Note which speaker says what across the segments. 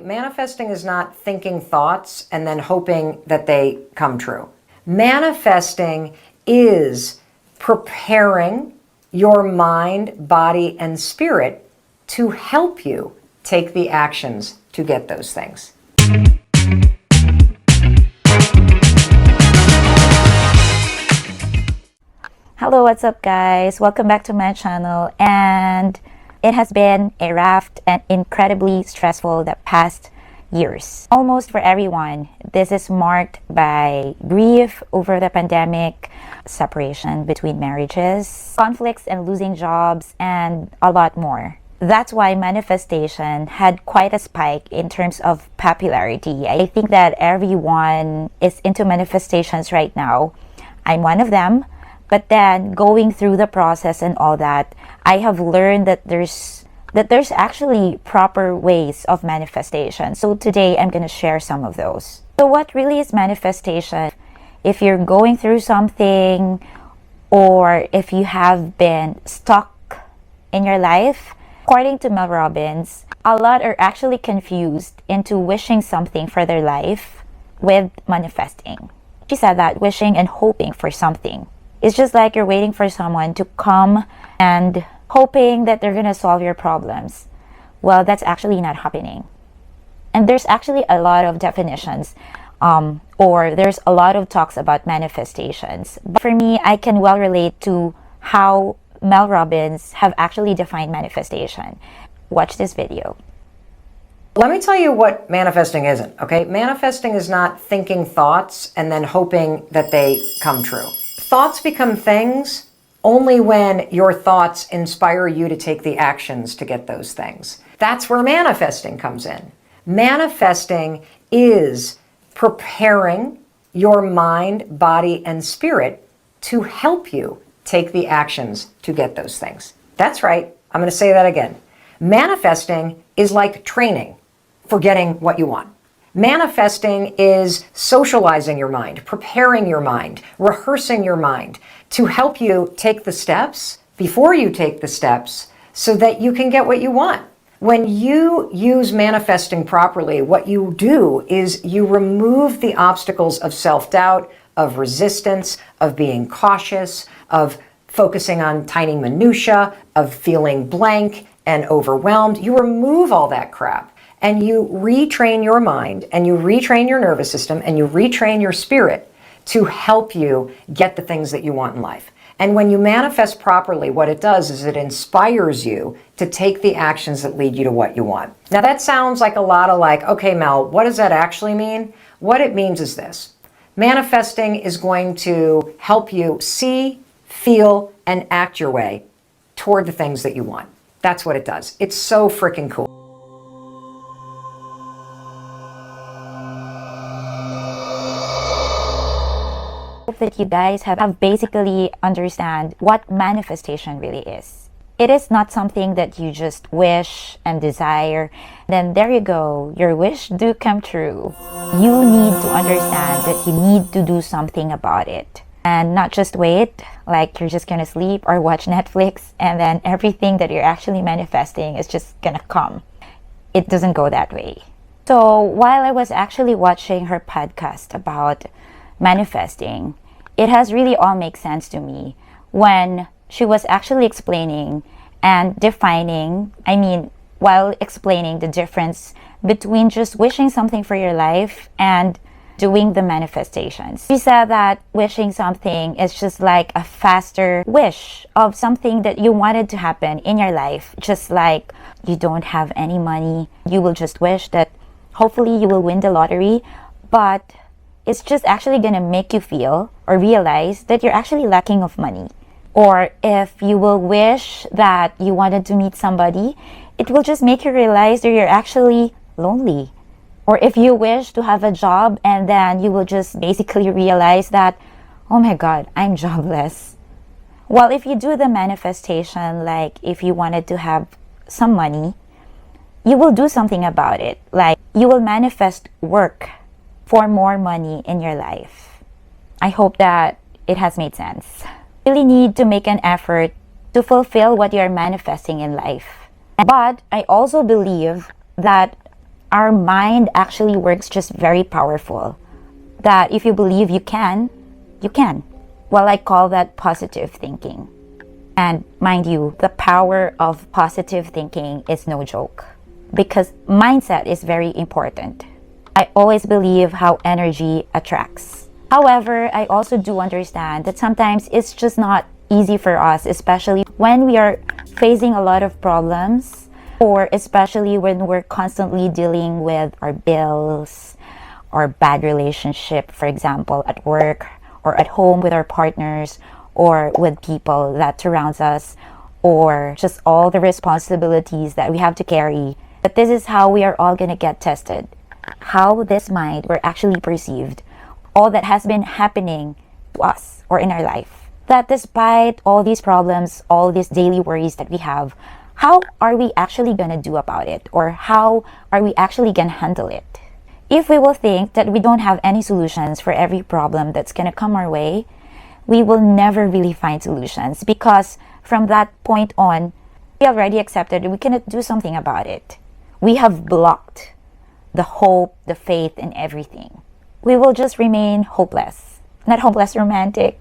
Speaker 1: Manifesting is not thinking thoughts and then hoping that they come true. Manifesting is preparing your mind, body, and spirit to help you take the actions to get those things.
Speaker 2: Hello, what's up guys? Welcome back to my channel, and it has been a rough and incredibly stressful the past years. Almost for everyone, this is marked by grief over the pandemic, separation between marriages, conflicts and losing jobs, and a lot more. That's why manifestation had quite a spike in terms of popularity. I think that everyone is into manifestations right now. I'm one of them. But then going through the process and all that, I have learned that there's actually proper ways of manifestation. So today I'm going to share some of those. So what really is manifestation? If you're going through something, or if you have been stuck in your life, according to Mel Robbins, a lot are actually confused into wishing something for their life with manifesting. She said that wishing and hoping for something, it's just like you're waiting for someone to come and hoping that they're going to solve your problems. Well, that's actually not happening. And there's actually a lot of definitions, or there's a lot of talks about manifestations. But for me, I can well relate to how Mel Robbins have actually defined manifestation. Watch this video.
Speaker 1: Let me tell you what manifesting isn't, okay? Manifesting is not thinking thoughts and then hoping that they come true. Thoughts become things only when your thoughts inspire you to take the actions to get those things. That's where manifesting comes in. Manifesting is preparing your mind, body, and spirit to help you take the actions to get those things. That's right. I'm going to say that again. Manifesting is like training for getting what you want. Manifesting is socializing your mind, preparing your mind, rehearsing your mind to help you take the steps before you take the steps so that you can get what you want. When you use manifesting properly, what you do is you remove the obstacles of self-doubt, of resistance, of being cautious, of focusing on tiny minutia, of feeling blank and overwhelmed. You remove all that crap. And you retrain your mind, and you retrain your nervous system, and you retrain your spirit to help you get the things that you want in life. And when you manifest properly, what it does is it inspires you to take the actions that lead you to what you want. Now that sounds like a lot of okay, Mel, what does that actually mean? What it means is this. Manifesting is going to help you see, feel, and act your way toward the things that you want. That's what it does. It's so freaking cool.
Speaker 2: That you guys have basically understand what manifestation really is. It is not something that you just wish and desire, then there you go, your wish do come true. You need to understand that you need to do something about it, and not just wait like you're just gonna sleep or watch Netflix and then everything that you're actually manifesting is just gonna come. It doesn't go that way. So while I was actually watching her podcast about manifesting, it has really all make sense to me when she was actually explaining and defining, while explaining the difference between just wishing something for your life and doing the manifestations. She said that wishing something is just like a faster wish of something that you wanted to happen in your life. Just like you don't have any money, you will just wish that hopefully you will win the lottery, but it's just actually gonna make you feel or realize that you're actually lacking of money. Or if you will wish that you wanted to meet somebody, it will just make you realize that you're actually lonely. Or if you wish to have a job, and then you will just basically realize that, oh my God, I'm jobless. Well, if you do the manifestation, like if you wanted to have some money, you will do something about it. Like you will manifest work for more money in your life. I hope that it has made sense. You really need to make an effort to fulfill what you're manifesting in life. But I also believe that our mind actually works just very powerful. That if you believe you can, you can. Well, I call that positive thinking. And mind you, the power of positive thinking is no joke, because mindset is very important. I always believe how energy attracts. However, I also do understand that sometimes it's just not easy for us, especially when we are facing a lot of problems, or especially when we're constantly dealing with our bills or bad relationship, for example, at work or at home with our partners or with people that surrounds us, or just all the responsibilities that we have to carry. But this is how we are all going to get tested. How this mind were actually perceived, all that has been happening to us or in our life. That despite all these problems, all these daily worries that we have, how are we actually going to do about it? Or how are we actually going to handle it? If we will think that we don't have any solutions for every problem that's going to come our way, we will never really find solutions, because from that point on, we already accepted we cannot do something about it. We have blocked the hope, the faith, and everything. We will just remain hopeless. Not hopeless romantic.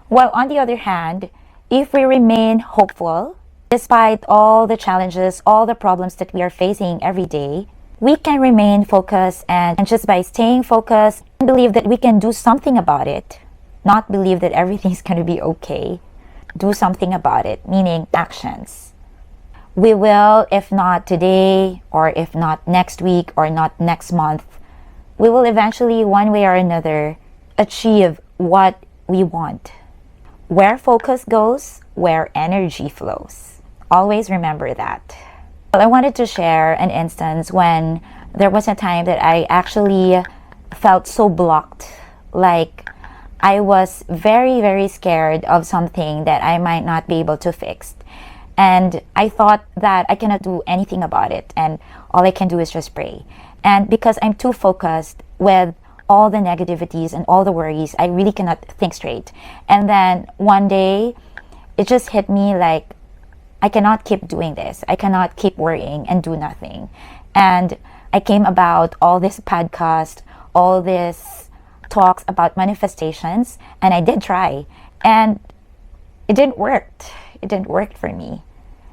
Speaker 2: While on the other hand, if we remain hopeful, despite all the challenges, all the problems that we are facing every day, we can remain focused, and just by staying focused, believe that we can do something about it. Not believe that everything's going to be okay. Do something about it, meaning actions. We will, if not today, or if not next week, or not next month, we will eventually, one way or another, achieve what we want. Where focus goes, where energy flows. Always remember that. Well, I wanted to share an instance when there was a time that I actually felt so blocked, like I was very, very scared of something that I might not be able to fix. And I thought that I cannot do anything about it, and all I can do is just pray. And because I'm too focused with all the negativities and all the worries, I really cannot think straight. And then one day, it just hit me like, I cannot keep doing this. I cannot keep worrying and do nothing. And I came about all this podcast, all this talks about manifestations, and I did try. And it didn't work. It didn't work for me.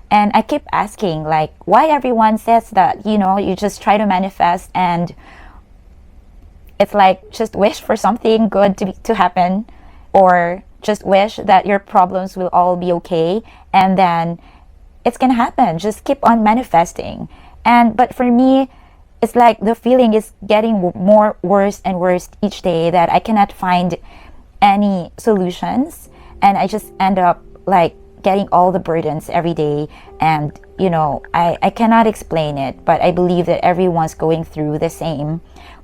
Speaker 2: And I keep asking, like, why everyone says that, you just try to manifest and it's like just wish for something good to happen, or just wish that your problems will all be okay, and then it's gonna happen. Just keep on manifesting. But for me, it's like the feeling is getting more worse and worse each day, that I cannot find any solutions, and I just end up like getting all the burdens every day. And I cannot explain it, but I believe that everyone's going through the same,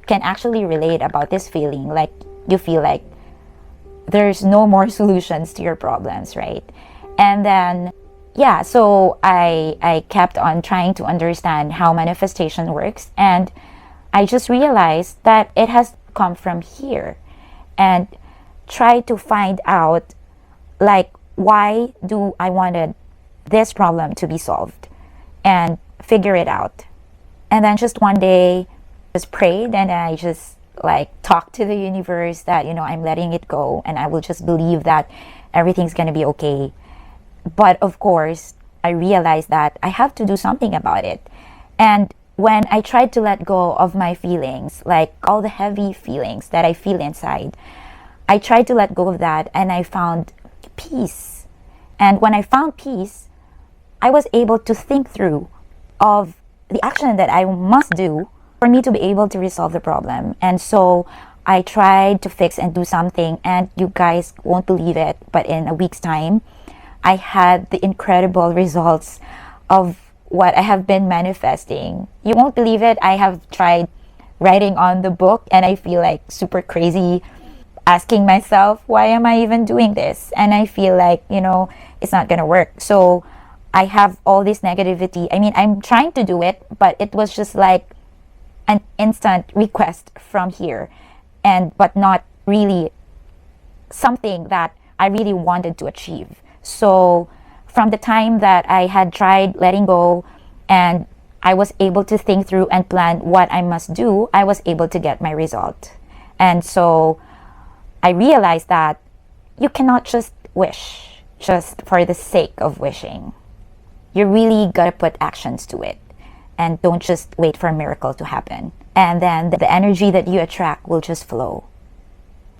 Speaker 2: can actually relate about this feeling, like you feel like there's no more solutions to your problems, right? And then so I kept on trying to understand how manifestation works, and I just realized that it has come from here, and try to find out, like, why do I wanted this problem to be solved, and figure it out. And then just one day, just prayed, and I just like talked to the universe that I'm letting it go, and I will just believe that everything's gonna be okay. But of course, I realized that I have to do something about it. And when I tried to let go of my feelings, like all the heavy feelings that I feel inside, I tried to let go of that, and I found peace. And when I found peace, I was able to think through of the action that I must do for me to be able to resolve the problem. And so I tried to fix and do something, and you guys won't believe it, but in a week's time, I had the incredible results of what I have been manifesting. You won't believe it. I have tried writing on the book, and I feel like super crazy, asking myself, why am I even doing this? And I feel like, it's not going to work. So I have all this negativity. I mean, I'm trying to do it, but it was just like an instant request from here, but not really something that I really wanted to achieve. So from the time that I had tried letting go and I was able to think through and plan what I must do, I was able to get my result. And so I realized that you cannot just wish just for the sake of wishing. You really gotta put actions to it, and don't just wait for a miracle to happen. And then the energy that you attract will just flow.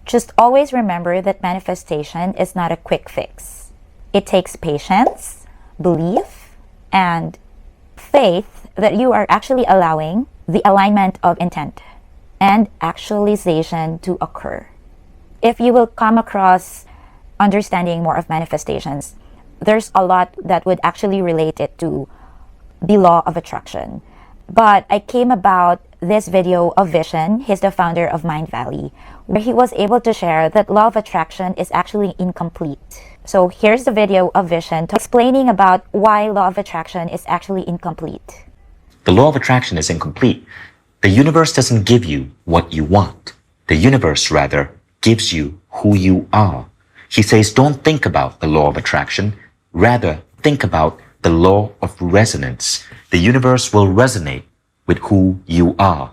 Speaker 2: Just always remember that manifestation is not a quick fix. It takes patience, belief, and faith that you are actually allowing the alignment of intent and actualization to occur. If you will come across understanding more of manifestations, there's a lot that would actually relate it to the law of attraction. But I came about this video of Vishen. He's the founder of MindValley, where he was able to share that law of attraction is actually incomplete. So here's the video of Vishen explaining about why law of attraction is actually incomplete.
Speaker 3: The law of attraction is incomplete. The universe doesn't give you what you want. The universe, rather, gives you who you are. He says, don't think about the law of attraction. Rather, think about the law of resonance. The universe will resonate with who you are.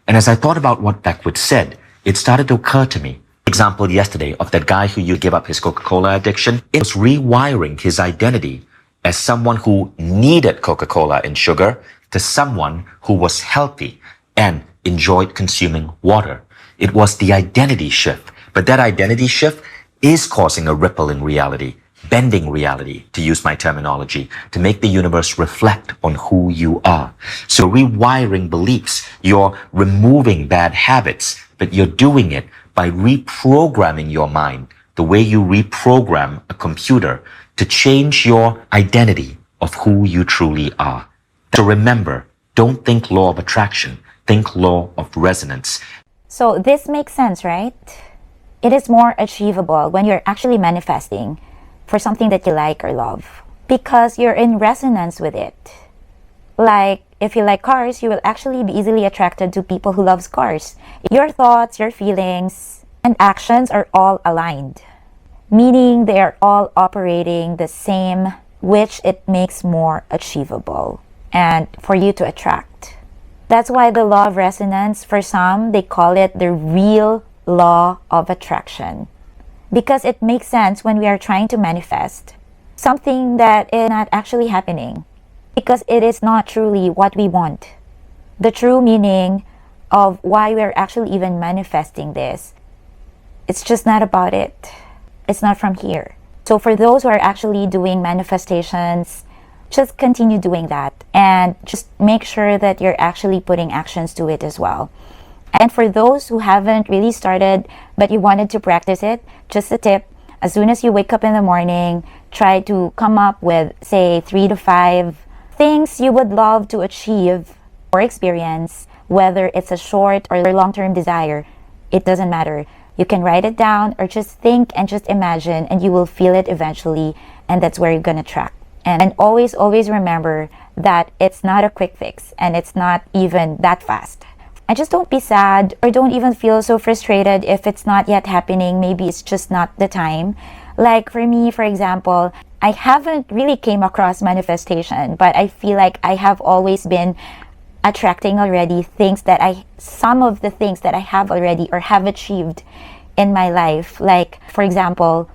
Speaker 3: And as I thought about what Beckwith said, it started to occur to me. Example yesterday of that guy who you give up his Coca-Cola addiction. It was rewiring his identity as someone who needed Coca-Cola and sugar to someone who was healthy and enjoyed consuming water. It was the identity shift. But that identity shift is causing a ripple in reality, bending reality, to use my terminology, to make the universe reflect on who you are. So rewiring beliefs, you're removing bad habits, but you're doing it by reprogramming your mind, the way you reprogram a computer to change your identity of who you truly are. So remember, don't think law of attraction, think law of resonance.
Speaker 2: So this makes sense, right? It is more achievable when you're actually manifesting for something that you like or love, because you're in resonance with it. Like, if you like cars, you will actually be easily attracted to people who loves cars. Your thoughts, your feelings, and actions are all aligned, meaning they are all operating the same, which it makes more achievable and for you to attract. That's why the law of resonance, for some, they call it the real law of attraction, because it makes sense when we are trying to manifest something that is not actually happening, because it is not truly what we want. The true meaning of why we're actually even manifesting this, it's just not about it. It's not from here. So for those who are actually doing manifestations, just continue doing that, and just make sure that you're actually putting actions to it as well. And for those who haven't really started, but you wanted to practice it, just a tip: as soon as you wake up in the morning, try to come up with, say, 3 to 5 things you would love to achieve or experience, whether it's a short or long-term desire. It doesn't matter. You can write it down or just think and just imagine, and you will feel it eventually, and that's where you're gonna track. And always remember that it's not a quick fix, and it's not even that fast. And just don't be sad, or don't even feel so frustrated if it's not yet happening. Maybe it's just not the time. Like for me, for example, I haven't really came across manifestation, but I feel like I have always been attracting already some of the things that I have already or have achieved in my life. Like, for example,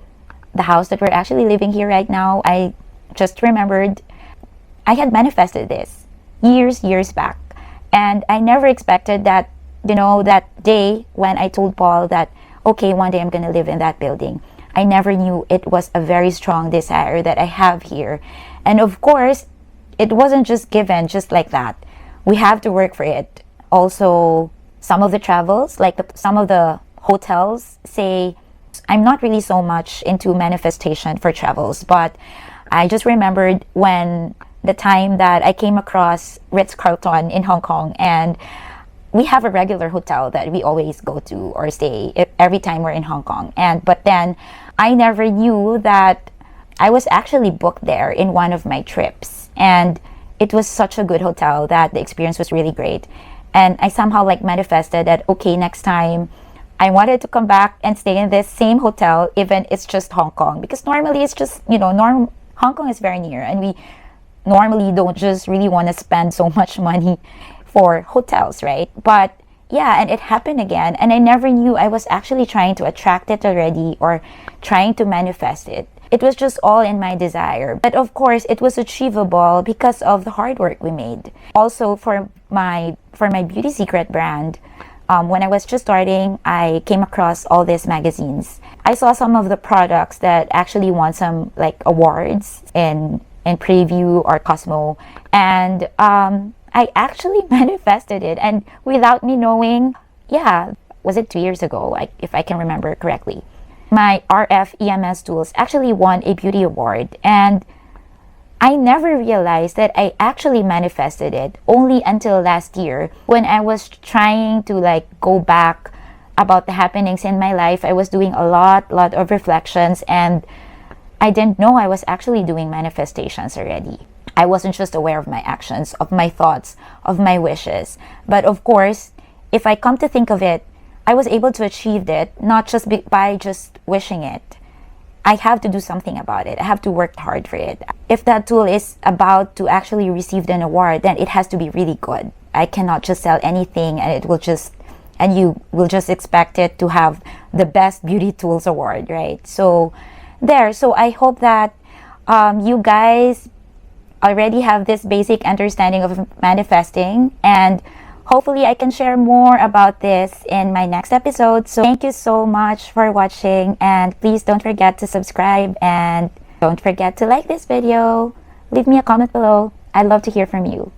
Speaker 2: the house that we're actually living here right now, I just remembered I had manifested this years back. And I never expected that, that day when I told Paul that, okay, one day I'm going to live in that building. I never knew it was a very strong desire that I have here. And of course, it wasn't just given just like that. We have to work for it. Also, some of the travels, like some of the hotels, say, I'm not really so much into manifestation for travels, but I just remembered when the time that I came across Ritz-Carlton in Hong Kong, and we have a regular hotel that we always go to or stay every time we're in Hong Kong. But then I never knew that I was actually booked there in one of my trips, and it was such a good hotel that the experience was really great. And I somehow manifested that, okay, next time I wanted to come back and stay in this same hotel, even it's just Hong Kong, because normally it's just, Hong Kong is very near, and we normally don't just really want to spend so much money for hotels, right? But yeah, and it happened again, and I never knew I was actually trying to attract it already or trying to manifest it. It was just all in my desire. But of course, it was achievable because of the hard work we made. Also, for my beauty secret brand, when I was just starting, I came across all these magazines. I saw some of the products that actually won some like awards in Preview or Cosmo, and I actually manifested it, and without me knowing, yeah, was it 2 years ago, like, if I can remember correctly. My RF EMS tools actually won a beauty award, and I never realized that I actually manifested it only until last year when I was trying to like go back about the happenings in my life. I was doing a lot of reflections, and I didn't know I was actually doing manifestations already. I wasn't just aware of my actions, of my thoughts, of my wishes. But of course, if I come to think of it, I was able to achieve it, not just by just wishing it. I have to do something about it. I have to work hard for it. If that tool is about to actually receive an award, then it has to be really good. I cannot just sell anything and you will just expect it to have the best beauty tools award, right? So I hope that you guys already have this basic understanding of manifesting, and hopefully I can share more about this in my next episode. So thank you so much for watching, and please don't forget to subscribe, and don't forget to like this video. Leave me a comment below. I'd love to hear from you.